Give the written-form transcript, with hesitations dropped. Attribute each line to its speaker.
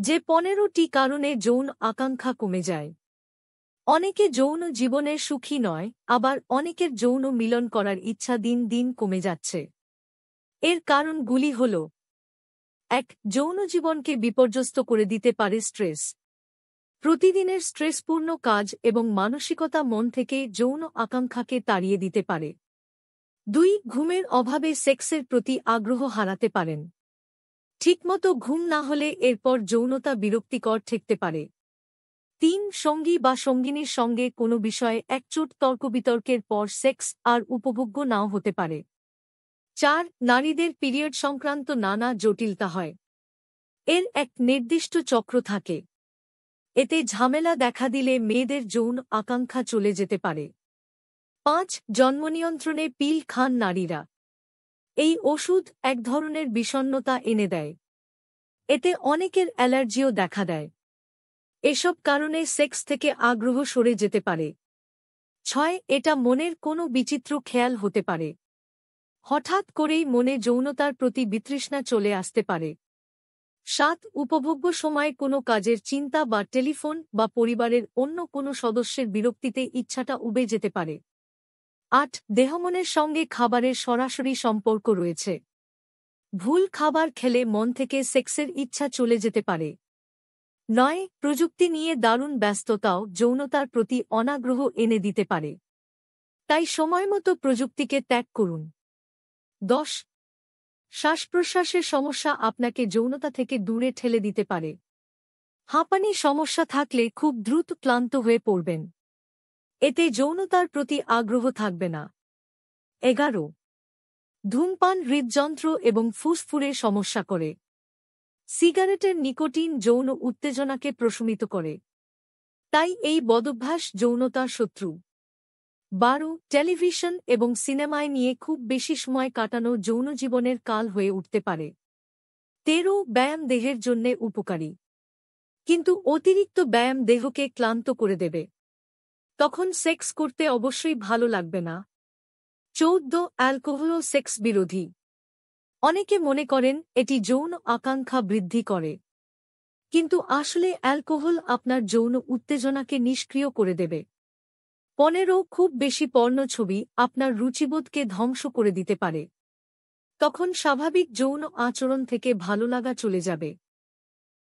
Speaker 1: যে 15টি কারণে যৌন আকাঙ্ক্ষা কমে যায়। অনেকে যৌন জীবনের সুখী নয়, আবার অনেকের যৌন মিলন করার ইচ্ছা দিন দিন কমে যাচ্ছে। এর কারণগুলি হল: ১. যৌন জীবনকে বিপর্যস্ত করে দিতে পারে স্ট্রেস। প্রতিদিনের স্ট্রেসপূর্ণ কাজ এবং মানসিকতা মন থেকে যৌন আকাঙ্ক্ষাকে তাড়িয়ে দিতে পারে। ২. ঘুমের অভাবে সেক্সের প্রতি আগ্রহ হারাতে পারেন। ঠিকমতো ঘুম না হলে এরপর যৌনতা বিরক্তিকর ঠেকতে পারে। ৩. সঙ্গী বা সঙ্গিনীর সঙ্গে কোনো বিষয়ে একচোট তর্কবিতর্কের পর সেক্স আর উপভোগ্য নাও হতে পারে। ৪. নারীদের পিরিয়ড সংক্রান্ত নানা জটিলতা হয়। এর এক নির্দিষ্ট চক্র থাকে। এতে ঝামেলা দেখা দিলে মেয়েদের যৌন আকাঙ্ক্ষা চলে যেতে পারে। ৫. জন্মনিয়ন্ত্রণে পিল খান নারীরা। এই ওষুধ এক ধরনের বিষণ্ণতা এনে দেয়। এতে অনেকের অ্যালার্জিও দেখা দেয়। এসব কারণে সেক্স থেকে আগ্রহ সরে যেতে পারে। ৬. এটা মনের কোনো বিচিত্র খেয়াল হতে পারে। হঠাৎ করেই মনে যৌনতার প্রতি বিতৃষ্ণা চলে আসতে পারে। ৭. উপভোগ্য সময়ে কোনো কাজের চিন্তা বা টেলিফোন বা পরিবারের অন্য কোনো সদস্যের বিরক্তিতে ইচ্ছাটা উবে যেতে পারে। ৮. দেহমনের সঙ্গে খাবারের সরাসরি সম্পর্ক রয়েছে। ভুল খাবার খেলে মন থেকে সেক্সের ইচ্ছা চলে যেতে পারে। ৯. প্রযুক্তি নিয়ে দারুণ ব্যস্ততাও যৌনতার প্রতি অনাগ্রহ এনে দিতে পারে। তাই সময়মতো প্রযুক্তিকে ত্যাগ করুন। ১০. শ্বাসপ্রশ্বাসের সমস্যা আপনাকে যৌনতা থেকে দূরে ঠেলে দিতে পারে। হাঁপানি সমস্যা থাকলে খুব দ্রুত ক্লান্ত হয়ে পড়বেন। এতে যৌনতার প্রতি আগ্রহ থাকবে না। ১১. ধূমপান হৃদযন্ত্র এবং ফুসফুসের সমস্যা করে। সিগারেটের নিকোটিন যৌন উত্তেজনাকে প্রশমিত করে। তাই এই বদভ্যাস যৌনতার শত্রু। ১২. টেলিভিশন এবং সিনেমায় নিয়ে খুব বেশি সময় কাটানো যৌন জীবনের কাল হয়ে উঠতে পারে। ১৩. ব্যায়াম দেহের জন্যে উপকারী, কিন্তু অতিরিক্ত ব্যায়াম দেহকে ক্লান্ত করে দেবে। তখন সেক্স করতে অবশ্যই ভালো লাগবে না। ১৪. অ্যালকোহল ও সেক্স বিরোধী। অনেকে মনে করেন এটি যৌন আকাঙ্ক্ষা বৃদ্ধি করে, কিন্তু আসলে অ্যালকোহল আপনার যৌন উত্তেজনাকে নিষ্ক্রিয় করে দেবে। ১৫. খুব বেশি পর্ণ ছবি আপনার রুচিবোধকে ধ্বংস করে দিতে পারে। তখন স্বাভাবিক যৌন আচরণ থেকে ভালোলাগা চলে যাবে।